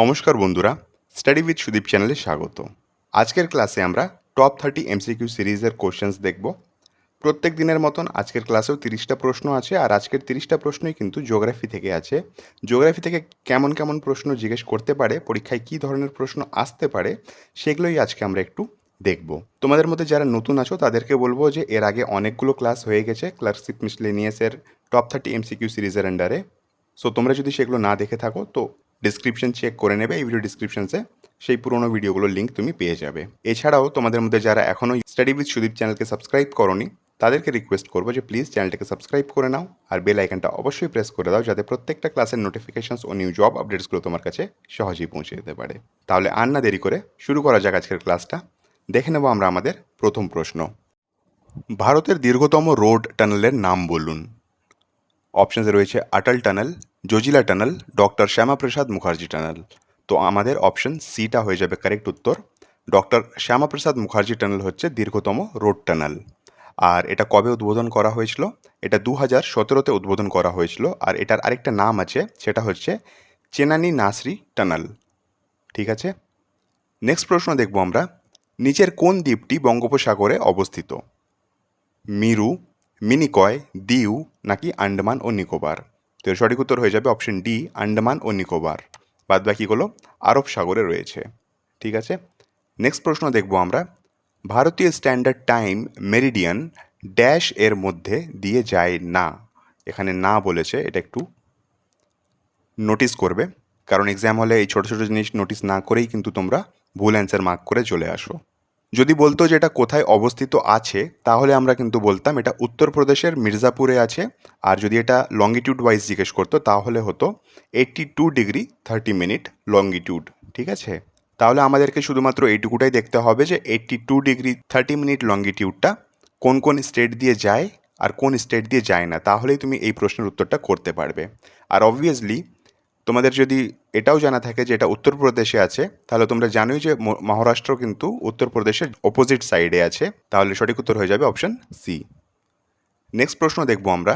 নমস্কার বন্ধুরা, study with Sudip চ্যানেলে স্বাগত। আজকের ক্লাসে আমরা টপ 30 এমসিকিউ সিরিজের কোশ্চেন্স দেখব। প্রত্যেক দিনের মতন আজকের ক্লাসেও 30টা প্রশ্ন আছে, আর আজকের 30টা প্রশ্নই কিন্তু জিওগ্রাফি থেকে আছে। জিওগ্রাফি থেকে কেমন কেমন প্রশ্ন জিজ্ঞেস করতে পারে, পরীক্ষায় কী ধরনের প্রশ্ন আসতে পারে, সেগুলোই আজকে আমরা একটু দেখব। তোমাদের মধ্যে যারা নতুন আছো তাদেরকে বলবো যে এর আগে অনেকগুলো ক্লাস হয়ে গেছে ক্লার্কশিপ মিসলেনিয়াসের টপ 30 এমসিকিউ সিরিজের আন্ডারে। সো তোমরা যদি সেগুলো না দেখে থাকো তো ডিসক্রিপশন চেক করে নেবে, এই ভিডিও ডিসক্রিপশনসে সেই পুরোনো ভিডিওগুলোর লিঙ্ক তুমি পেয়ে যাবে। এছাড়াও তোমাদের মধ্যে যারা এখনও স্টাডি উইথ সুদীপ চ্যানেলকে সাবস্ক্রাইব করোনি তাদেরকে রিকোয়েস্ট করবো যে প্লিজ চ্যানেলটাকে সাবস্ক্রাইব করে নাও, আর বেল আইকনটা অবশ্যই প্রেস করে দাও যাতে প্রত্যেকটা ক্লাসের নোটিফিকেশনস ও নিউ জব আপডেটসগুলো তোমার কাছে সহজেই পৌঁছে যেতে পারে। তাহলে আর না দেরি করে শুরু করা যাক আজকের ক্লাসটা। দেখে নেব আমরা আমাদের প্রথম প্রশ্ন। ভারতের দীর্ঘতম রোড টানেলের নাম বলুন। অপশানসে রয়েছে Atal tunnel, Zojila tunnel, doctor Shyamaprasad Mukherjee tunnel. তো আমাদের অপশন সিটা হয়ে যাবে কারেক্ট উত্তর। ডক্টর শ্যামাপ্রসাদ মুখার্জি টানেল হচ্ছে দীর্ঘতম রোড টানেল। আর এটা কবে উদ্বোধন করা হয়েছিল? এটা 2017-তে উদ্বোধন করা হয়েছিল। আর এটার আরেকটা নাম আছে, সেটা হচ্ছে চেনানি নাসরি টানেল। ঠিক আছে, নেক্সট প্রশ্ন দেখব আমরা। নিচের কোন দ্বীপটি বঙ্গোপসাগরে অবস্থিত? মিরু, মিনিকয়, দিউ নাকি আন্দামান ও নিকোবর? তো এর সঠিক উত্তর হয়ে যাবে অপশন ডি, আন্দামান ও নিকোবর। বাদ বাকিগুলো আরব সাগরে রয়েছে। ঠিক আছে, নেক্সট প্রশ্ন দেখব আমরা। ভারতীয় স্ট্যান্ডার্ড টাইম মেরিডিয়ান ড্যাশ এর মধ্যে দিয়ে যায় না। এখানে না বলেছে, এটা একটু নোটিস করবে, কারণ এক্সাম হলে এই ছোটো ছোটো জিনিস নোটিস না করেই কিন্তু তোমরা ভুল অ্যান্সার মার্ক করে চলে আসো। যদি বলতো যে এটা কোথায় অবস্থিত আছে তাহলে আমরা কিন্তু বলতাম এটা উত্তরপ্রদেশের মির্জাপুরে আছে। আর যদি এটা লঙ্গিটিউড ওয়াইজ জিজ্ঞেস করতো তাহলে হতো 82 ডিগ্রি 30 মিনিট লঙ্গিটিউড। ঠিক আছে, তাহলে আমাদেরকে শুধুমাত্র এইটুকুটাই দেখতে হবে যে 82 ডিগ্রি 30 মিনিট লঙ্গিটিউডটা কোন কোন স্টেট দিয়ে যায় আর কোন স্টেট দিয়ে যায় না, তাহলেই তুমি এই প্রশ্নের উত্তরটা করতে পারবে। আর অবভিয়াসলি তোমাদের যদি এটাও জানা থাকে যে এটা উত্তরপ্রদেশে আছে, তাহলে তোমরা জানোই যে মহারাষ্ট্র কিন্তু উত্তরপ্রদেশের অপোজিট সাইডে আছে। তাহলে সঠিক উত্তর হয়ে যাবে অপশন সি। নেক্সট প্রশ্ন দেখব আমরা।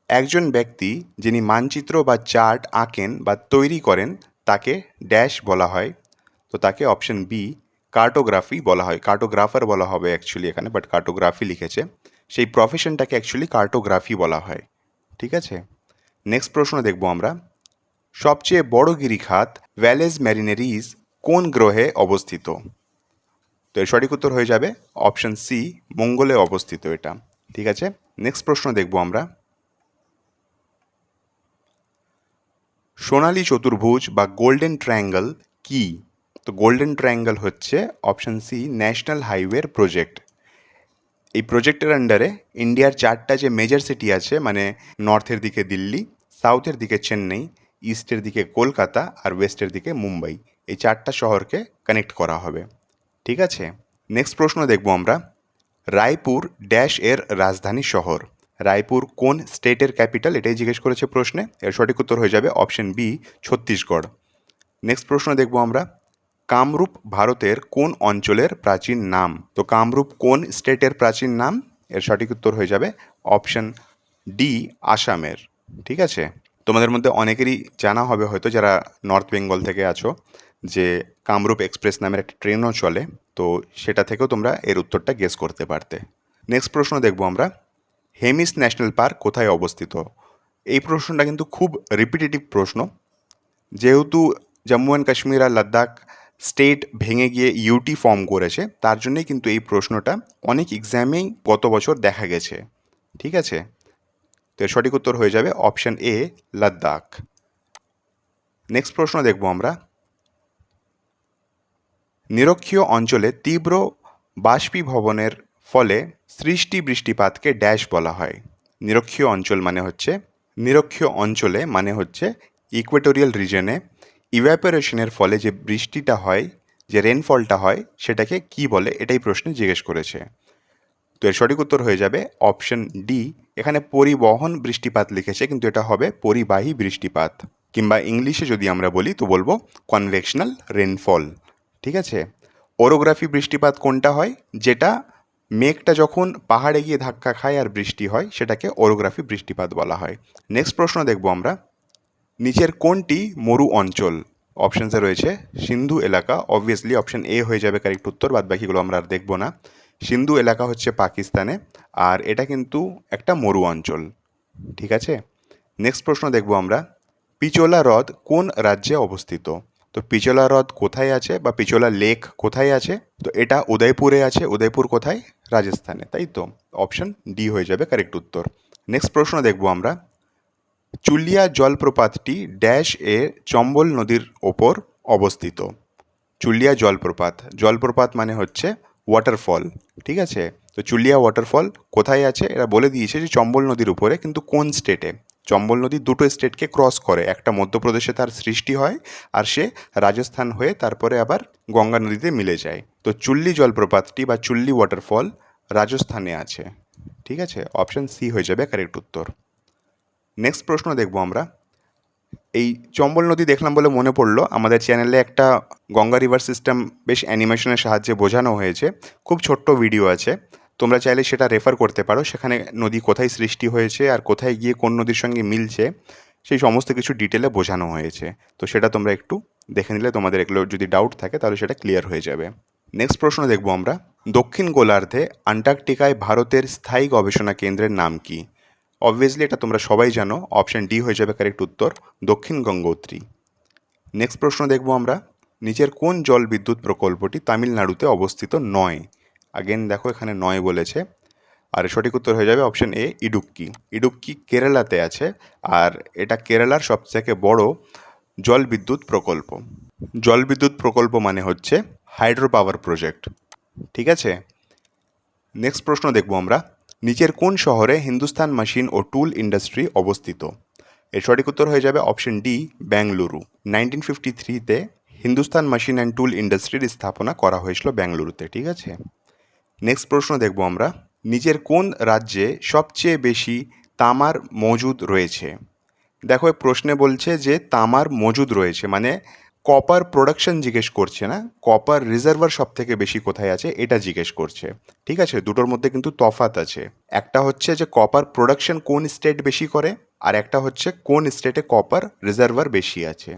একজন ব্যক্তি যিনি মানচিত্র বা চার্ট আঁকেন বা তৈরি করেন তাকে ড্যাশ বলা হয়। তো তাকে অপশন বি কার্টোগ্রাফি বলা হয়। কার্টোগ্রাফার বলা হবে অ্যাকচুয়ালি এখানে, বাট কার্টোগ্রাফি লিখেছে। সেই প্রফেশনটাকে অ্যাকচুয়ালি কার্টোগ্রাফি বলা হয়। ঠিক আছে, নেক্সট প্রশ্ন দেখব আমরা। সবচেয়ে বড় গিরিখাত ভ্যালেস ম্যারিনেরিজ কোন গ্রহে অবস্থিত? তো এর সঠিক উত্তর হয়ে যাবে অপশন সি, মঙ্গলে অবস্থিত এটা। ঠিক আছে, নেক্সট প্রশ্ন দেখব আমরা। সোনালী চতুর্ভুজ বা গোল্ডেন ট্রায়াঙ্গল কি? তো গোল্ডেন ট্রায়াঙ্গল হচ্ছে অপশন সি, ন্যাশনাল হাইওয়ের প্রজেক্ট। এই প্রজেক্টের আন্ডারে ইন্ডিয়ার 4টা যে মেজর সিটি আছে, মানে নর্থের দিকে দিল্লি, সাউথের দিকে চেন্নাই, ইস্টের দিকে কলকাতা আর ওয়েস্টের দিকে মুম্বাই, এই 4টা শহরকে কানেক্ট করা হবে। ঠিক আছে, নেক্সট প্রশ্ন দেখব আমরা। রায়পুর ড্যাশ এর রাজধানী শহর। রায়পুর কোন স্টেটের ক্যাপিটাল, এটাই জিজ্ঞেস করেছে প্রশ্নে। এর সঠিক উত্তর হয়ে যাবে অপশন বি, ছত্তিশগড়। নেক্সট প্রশ্ন দেখব আমরা। কামরূপ ভারতের কোন অঞ্চলের প্রাচীন নাম? তো কামরূপ কোন স্টেটের প্রাচীন নাম? এর সঠিক উত্তর হয়ে যাবে অপশন ডি, আসামের। ঠিক আছে, তোমাদের মধ্যে অনেকেরই জানা হবে হয়তো যারা নর্থ বেঙ্গল থেকে আছো যে কামরূপ এক্সপ্রেস নামের একটা ট্রেনও চলে, তো সেটা থেকেও তোমরা এর উত্তরটা গেস করতে পারতে। নেক্সট প্রশ্ন দেখব আমরা। হেমিস ন্যাশনাল পার্ক কোথায় অবস্থিত? এই প্রশ্নটা কিন্তু খুব রিপিটেটিভ প্রশ্ন। যেহেতু জম্মু অ্যান্ড কাশ্মীর আর লাদাখ স্টেট ভেঙে গিয়ে ইউটি ফর্ম করেছে, তার জন্যই কিন্তু এই প্রশ্নটা অনেক এক্সামেই গত বছর দেখা গেছে। ঠিক আছে, তো এর সঠিক উত্তর হয়ে যাবে অপশন এ, লাদাখ। নেক্সট প্রশ্ন দেখব আমরা। নিরক্ষীয় অঞ্চলে তীব্র বাষ্পীভবনের ফলে সৃষ্টি বৃষ্টিপাতকে ড্যাশ বলা হয়। নিরক্ষীয় অঞ্চল নিরক্ষীয় অঞ্চলে মানে হচ্ছে ইকুয়েটোরিয়াল রিজনে ইভ্যাপোরেশনের ফলে যে বৃষ্টিটা হয়, যে রেনফলটা হয়, সেটাকে কি বলে, এটাই প্রশ্নে জিজ্ঞেস করেছে। তো এর সঠিক উত্তর হয়ে যাবে অপশন ডি। এখানে পরিবহন বৃষ্টিপাত লিখেছে, কিন্তু এটা হবে পরিবাহী বৃষ্টিপাত, কিংবা ইংলিশে যদি আমরা বলি তো বলবো কনভেকশনাল রেনফল। ঠিক আছে, ওরোগ্রাফি বৃষ্টিপাত কোনটা হয়? যেটা মেঘটা যখন পাহাড়ে গিয়ে ধাক্কা খায় আর বৃষ্টি হয়, সেটাকে ওরোগ্রাফি বৃষ্টিপাত বলা হয়। নেক্সট প্রশ্ন দেখব আমরা। নিচের কোনটি মরু অঞ্চল? অপশানসে রয়েছে সিন্ধু এলাকা, অবভিয়াসলি অপশান এ হয়ে যাবে কারেক্ট উত্তর, বাদ বাকিগুলো আমরা আর দেখব না। সিন্ধু এলাকা হচ্ছে পাকিস্তানে, আর এটা কিন্তু একটা মরু অঞ্চল। ঠিক আছে, নেক্সট প্রশ্ন দেখব আমরা, পিচোলা হ্রদ কোন রাজ্যে অবস্থিত? তো পিচোলা হ্রদ কোথায় আছে বা পিচোলা লেক কোথায় আছে? তো এটা উদয়পুরে আছে। উদয়পুর কোথায়? রাজস্থানে, তাই তো অপশন ডি হয়ে যাবে কারেক্ট উত্তর। নেক্সট প্রশ্ন দেখব আমরা, চুলিয়া জলপ্রপাতটি ড্যাশ এ চম্বল নদীর ওপর অবস্থিত। চুলিয়া জলপ্রপাত, জলপ্রপাত মানে হচ্ছে ওয়াটারফল। ঠিক আছে, তো চুলিয়া ওয়াটারফল কোথায় আছে? এরা বলে দিয়েছে যে চম্বল নদীর উপরে, কিন্তু কোন স্টেটে? চম্বল নদী দুটো স্টেটকে ক্রস করে, একটা মধ্যপ্রদেশে তার সৃষ্টি হয় আর সে রাজস্থান হয়ে তারপরে আবার গঙ্গা নদীতে মিলে যায়। তো চুল্লি জলপ্রপাতটি বা চুল্লি ওয়াটারফল রাজস্থানে আছে। ঠিক আছে, অপশন সি হয়ে যাবে কারেক্ট উত্তর। নেক্সট প্রশ্ন দেখব আমরা, এই চম্বল নদী দেখলাম বলে মনে পড়লো, আমাদের চ্যানেলে একটা গঙ্গা রিভার সিস্টেম বেশ অ্যানিমেশনের সাহায্যে বোঝানো হয়েছে। খুব ছোট্ট ভিডিও আছে, তোমরা চাইলে সেটা রেফার করতে পারো। সেখানে নদী কোথায় সৃষ্টি হয়েছে আর কোথায় গিয়ে কোন নদীর সঙ্গে মিলছে সেই সমস্ত কিছু ডিটেলে বোঝানো হয়েছে। তো সেটা তোমরা একটু দেখে নিলে তোমাদের এগুলো যদি ডাউট থাকে তাহলে সেটা ক্লিয়ার হয়ে যাবে। নেক্সট প্রশ্ন দেখব আমরা, দক্ষিণ গোলার্ধে আন্টার্কটিকায় ভারতের স্থায়ী গবেষণা কেন্দ্রের নাম কি? অবভিয়াসলি এটা তোমরা সবাই জানো, অপশন ডি হয়ে যাবে কারেক্ট উত্তর, দক্ষিণ গঙ্গোত্রী। নেক্সট প্রশ্ন দেখব আমরা, নিচের কোন জল বিদ্যুৎ প্রকল্পটি তামিলনাড়ুতে অবস্থিত নয়? আগেন দেখো এখানে নয় বলেছে, আর সঠিক উত্তর হয়ে যাবে অপশন এ, ইডুক্কি। ইডুক্কি কেরালাতে আছে, আর এটা কেরালার সবথেকে বড় জল বিদ্যুৎ প্রকল্প। জল বিদ্যুৎ প্রকল্প মানে হচ্ছে হাইড্রো পাওয়ার প্রজেক্ট। ঠিক আছে, নেক্সট প্রশ্ন দেখব আমরা, নিচের কোন শহরে হিন্দুস্তান মেশিন ও টুল ইন্ডাস্ট্রি অবস্থিত? এর সঠিক উত্তর হয়ে যাবে অপশন ডি, বেঙ্গালুরু। 1953-তে হিন্দুস্তান মেশিন অ্যান্ড টুল ইন্ডাস্ট্রির স্থাপনা করা হয়েছিল বেঙ্গালুরুতে। ঠিক আছে, নেক্সট প্রশ্ন দেখব আমরা, নিচের কোন রাজ্যে সবচেয়ে বেশি তামার মজুদ রয়েছে? দেখো এই প্রশ্নে বলছে যে তামার মজুদ রয়েছে, মানে কপার প্রোডাকশন জিজ্ঞেস করছে না, কপার রিজার্ভার সব থেকে বেশি কোথায় আছে এটা জিজ্ঞেস করছে। ঠিক আছে, দুটোর মধ্যে কিন্তু তফাৎ আছে। একটা হচ্ছে যে কপার প্রোডাকশন কোন স্টেট বেশি করে, আর একটা হচ্ছে কোন স্টেটে কপার রিজার্ভার বেশি আছে।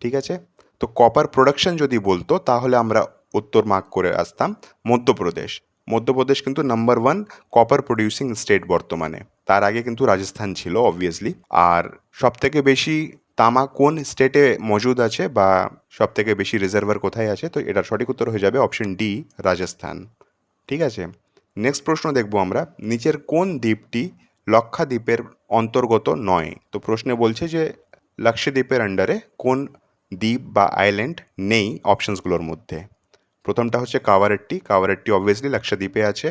ঠিক আছে, তো কপার প্রোডাকশন যদি বলতো তাহলে আমরা উত্তর মার্ক করে আসতাম মধ্যপ্রদেশ। মধ্যপ্রদেশ কিন্তু নাম্বার 1 কপার প্রডিউসিং স্টেট বর্তমানে, তার আগে কিন্তু রাজস্থান ছিল অবভিয়াসলি। আর সবথেকে বেশি তামা কোন স্টেটে মজুদ আছে বা সবথেকে বেশি রিজার্ভার কোথায় আছে? তো এটার সঠিক উত্তর হয়ে যাবে অপশন ডি, রাজস্থান। ঠিক আছে, নেক্সট প্রশ্ন দেখব আমরা, নিচের কোন দ্বীপটি লক্ষাদ্বীপের অন্তর্গত নয়? তো প্রশ্নে বলছে যে লাক্ষাদ্বীপের আন্ডারে কোন দ্বীপ বা আইল্যান্ড নেই অপশনসগুলোর মধ্যে। প্রথমটা হচ্ছে কাভারেট্টি, কাভারেট্টি অবভিয়াসলি লাক্ষাদ্বীপে আছে।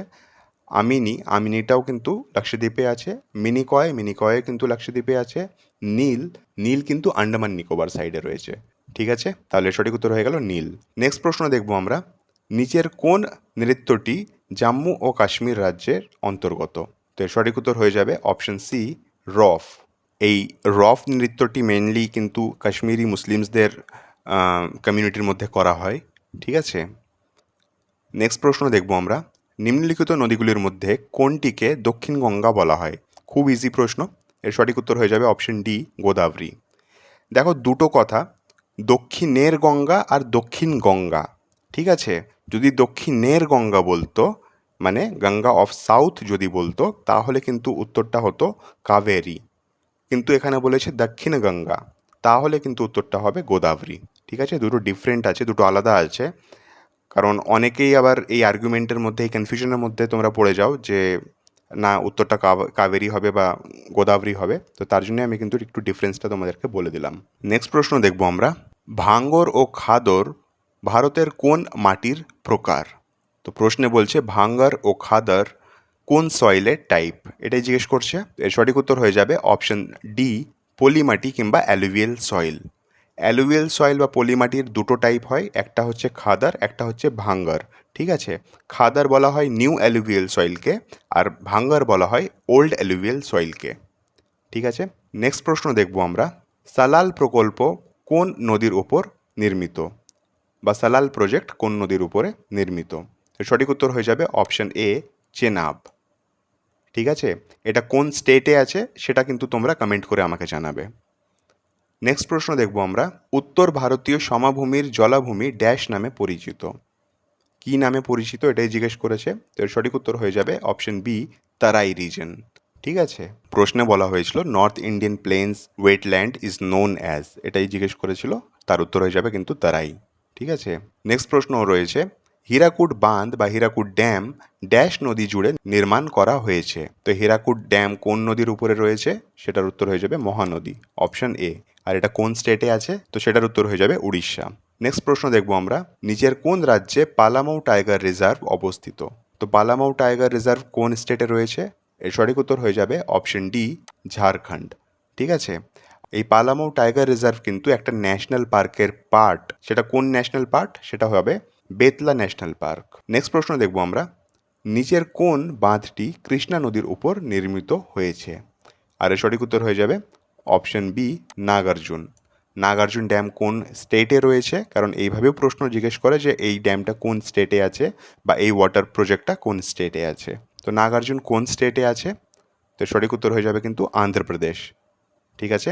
আমিনি, আমিনিটাও কিন্তু লাক্ষাদ্বীপে আছে। মিনিকয়, মিনিকয় কিন্তু লাক্ষাদ্বীপে আছে। নীল, নীল কিন্তু আন্ডামান নিকোবর সাইডে রয়েছে। ঠিক আছে, তাহলে সঠিক উত্তর হয়ে গেল নীল। নেক্সট প্রশ্ন দেখব আমরা, নিচের কোন নৃত্যটি জম্মু ও কাশ্মীর রাজ্যের অন্তর্গত? তো এর সঠিক উত্তর হয়ে যাবে অপশন সি, রফ। এই রফ নৃত্যটি মেনলি কিন্তু কাশ্মীরি মুসলিমসদের কমিউনিটির মধ্যে করা হয়। ঠিক আছে, নেক্সট প্রশ্ন দেখব আমরা, নিম্নলিখিত নদীগুলির মধ্যে কোনটিকে দক্ষিণ গঙ্গা বলা হয়? খুব ইজি প্রশ্ন, এর সঠিক উত্তর হয়ে যাবে অপশন ডি, গোদাবরী। দেখো দুটো কথা, দক্ষিণের গঙ্গা আর দক্ষিণ গঙ্গা। ঠিক আছে, যদি দক্ষিণের গঙ্গা বলতো মানে গঙ্গা অফ সাউথ যদি বলতো তাহলে কিন্তু উত্তরটা হতো কাবেরী, কিন্তু এখানে বলেছে দক্ষিণ গঙ্গা, তাহলে কিন্তু উত্তরটা হবে গোদাবরী। ঠিক আছে, দুটো ডিফারেন্ট আছে, দুটো আলাদা আছে। কারণ অনেকেই আবার এই আর্গুমেন্টের মধ্যে, এই কনফিউশনের মধ্যে তোমরা পড়ে যাও যে না উত্তরটা কাবেরী হবে বা গোদাবরী হবে, তো তার জন্য আমি কিন্তু একটু ডিফারেন্সটা তোমাদেরকে বলে দিলাম। নেক্সট প্রশ্ন দেখব আমরা, ভাঙ্গর ও খাদর ভারতের কোন মাটির প্রকার? তো প্রশ্নে বলছে ভাঙ্গর ও খাদর কোন সয়েলের টাইপ, এটাই জিজ্ঞেস করছে। এর সঠিক উত্তর হয়ে যাবে অপশন ডি, পলিমাটি কিংবা অ্যালুভিয়াল সয়েল। অ্যালুভিয়াল সয়েল বা পলিমাটির দুটো টাইপ হয়, একটা হচ্ছে খাদার, একটা হচ্ছে ভাঙ্গার। ঠিক আছে, খাদার বলা হয় নিউ অ্যালুভিয়াল সয়েলকে, আর ভাঙ্গার বলা হয় ওল্ড অ্যালুভিয়াল সয়েলকে। ঠিক আছে, নেক্সট প্রশ্ন দেখব আমরা, সালাল প্রকল্প কোন নদীর উপর নির্মিত, বা সালাল প্রজেক্ট কোন নদীর উপরে নির্মিত? এর সঠিক উত্তর হয়ে যাবে অপশন এ, চেনাব। ঠিক আছে, এটা কোন স্টেটে আছে সেটা কিন্তু তোমরা কমেন্ট করে আমাকে জানাবে। নেক্সট প্রশ্ন দেখব আমরা, উত্তর ভারতীয় সমভূমির জলাভূমি ড্যাশ নামে পরিচিত। কি নামে পরিচিত এটাই জিজ্ঞেস করেছে, তো এর সঠিক উত্তর হয়ে যাবে অপশন বি, তারাই রিজন। ঠিক আছে, প্রশ্নে বলা হয়েছিল north Indian planes wetland is known as, এটাই জিজ্ঞেস করেছিল, তার উত্তর হয়ে যাবে কিন্তু তারাই। ঠিক আছে, নেক্সট প্রশ্ন রয়েছে, হীরাকুদ বাঁধ বা হীরাকুদ ড্যাম ড্যাশ নদী জুড়ে নির্মাণ করা হয়েছে। তো হীরাকুদ ড্যাম কোন নদীর উপরে রয়েছে, সেটার উত্তর হয়ে যাবে মহানদী, অপশন এ। আর এটা কোন স্টেটে আছে, তো সেটার উত্তর হয়ে যাবে উড়িষ্যা। নেক্সট প্রশ্ন দেখব আমরা, নিচের কোন রাজ্যে পালামাউ টাইগার রিজার্ভ অবস্থিত। তো পালামাউ টাইগার রিজার্ভ কোন স্টেটে রয়েছে, এর সঠিক উত্তর হয়ে যাবে অপশন ডি, ঝাড়খণ্ড। ঠিক আছে, এই পালামাউ টাইগার রিজার্ভ কিন্তু একটা ন্যাশনাল পার্কের পার্ট। সেটা কোন ন্যাশনাল পার্ক, সেটা হবে বেতলা ন্যাশনাল পার্ক। নেক্সট প্রশ্ন দেখব আমরা, নিচের কোন বাঁধটি কৃষ্ণা নদীর উপর নির্মিত হয়েছে। আর এর সঠিক উত্তর হয়ে যাবে option B, Nagarjun. Nagarjun dam কোন স্টেটে রয়েছে, কারণ এইভাবেও প্রশ্ন জিজ্ঞেস করে যে এই ড্যামটা কোন স্টেটে আছে বা এই ওয়াটার প্রজেক্টটা কোন স্টেটে আছে। তো নাগার্জুন কোন স্টেটে আছে, তো সঠিক উত্তর হয়ে যাবে কিন্তু অন্ধ্রপ্রদেশ। ঠিক আছে,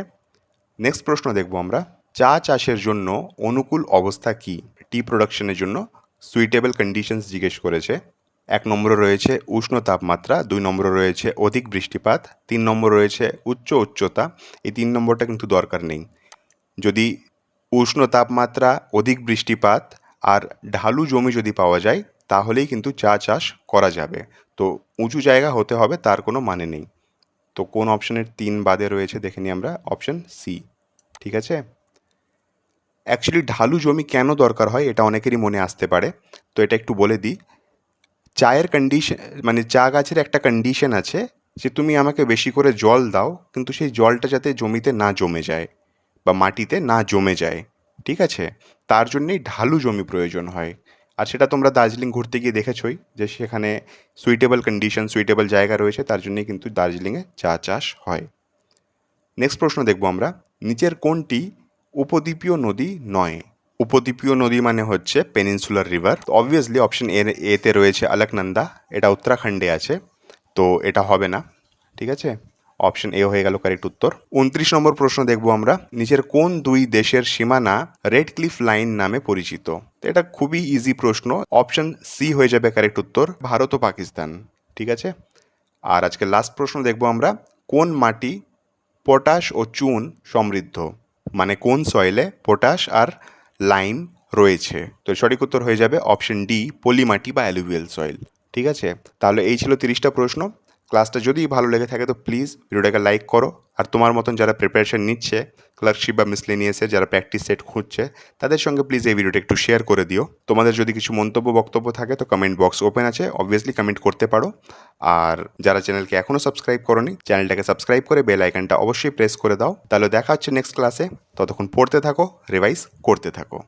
নেক্সট প্রশ্ন দেখব আমরা, চা চাষের জন্য অনুকূল অবস্থা কি। টি প্রোডাকশনের জন্য সুইটেবল কন্ডিশনস জিজ্ঞেস করেছে। 1 নম্বরে রয়েছে উষ্ণ তাপমাত্রা, 2 নম্বরে রয়েছে অধিক বৃষ্টিপাত, 3 নম্বর রয়েছে উচ্চতা। এই 3 নম্বরটা কিন্তু দরকার নেই। যদি উষ্ণ তাপমাত্রা, অধিক বৃষ্টিপাত আর ঢালু জমি যদি পাওয়া যায়, তাহলেই কিন্তু চা চাষ করা যাবে। তো উঁচু জায়গা হতে হবে তার কোনো মানে নেই। তো কোন অপশনের 3 বাদে রয়েছে দেখে নিই আমরা, অপশন সি। ঠিক আছে, অ্যাকচুয়ালি ঢালু জমি কেন দরকার হয় এটা অনেকেরই মনে আসতে পারে, তো এটা একটু বলে দিই। চায়ের কন্ডিশন মানে চা গাছের একটা কন্ডিশন আছে যে তুমি আমাকে বেশি করে জল দাও, কিন্তু সেই জলটা যাতে জমিতে না জমে যায় বা মাটিতে না জমে যায়। ঠিক আছে, তার জন্যেই ঢালু জমি প্রয়োজন হয়। আর সেটা তোমরা দার্জিলিং ঘুরতে গিয়ে দেখেছই যে সেখানে সুইটেবল কন্ডিশন, সুইটেবল জায়গা রয়েছে, তার জন্যই কিন্তু দার্জিলিংয়ে চা চাষ হয়। নেক্সট প্রশ্ন দেখব আমরা, নিচের কোনটি উপদ্বীপীয় নদী নয়। উপদ্বীপীয় নদী মানে হচ্ছে পেনিনসুলার রিভার। অবভিয়াসলি অপশন এতে রয়েছে আলাকনন্দা, এটা উত্তরাখণ্ডে আছে, তো এটা হবে না। ঠিক আছে, অপশন এ হয়ে গেল কারেক্ট উত্তর। 29 নম্বর প্রশ্ন দেখব আমরা, নিচের কোন 2 দেশের সীমানা রেড ক্লিফ লাইন নামে পরিচিত। তো এটা খুবই ইজি প্রশ্ন, অপশন সি হয়ে যাবে কারেক্ট উত্তর, ভারত ও পাকিস্তান। ঠিক আছে, আর আজকে লাস্ট প্রশ্ন দেখব আমরা, কোন মাটি পটাশ ও চুন সমৃদ্ধ, মানে কোন সয়েলে পটাশ আর লাইম রয়েছে। তো সঠিক উত্তর হয়ে যাবে অপশন ডি, পলি মাটি বা অ্যালুভিয়াল সয়েল। ঠিক আছে, তাহলে এই ছিল 30টা প্রশ্ন। ক্লাসটা যদি ভালো লেগে থাকে তো প্লিজ ভিডিওটাকে লাইক করো, আর তোমার মতন যারা প্রিপারেশন নিচ্ছে ক্লার্কশিপ বা মিসলেনিয়াসের, যারা প্র্যাকটিস সেট খুঁজছে, তাদের সঙ্গে প্লিজ এই ভিডিওটা একটু শেয়ার করে দিও। তোমাদের যদি কিছু মন্তব্য বক্তব্য থাকে তো কমেন্ট বক্স ওপেন আছে, অবভিয়াসলি কমেন্ট করতে পারো। আর যারা চ্যানেলকে এখনও সাবস্ক্রাইব করোনি, চ্যানেলটাকে সাবস্ক্রাইব করে বেল আইকনটা অবশ্যই প্রেস করে দাও। তাহলে দেখা হচ্ছে নেক্সট ক্লাসে, ততক্ষণ পড়তে থাকো, রিভাইজ করতে থাকো।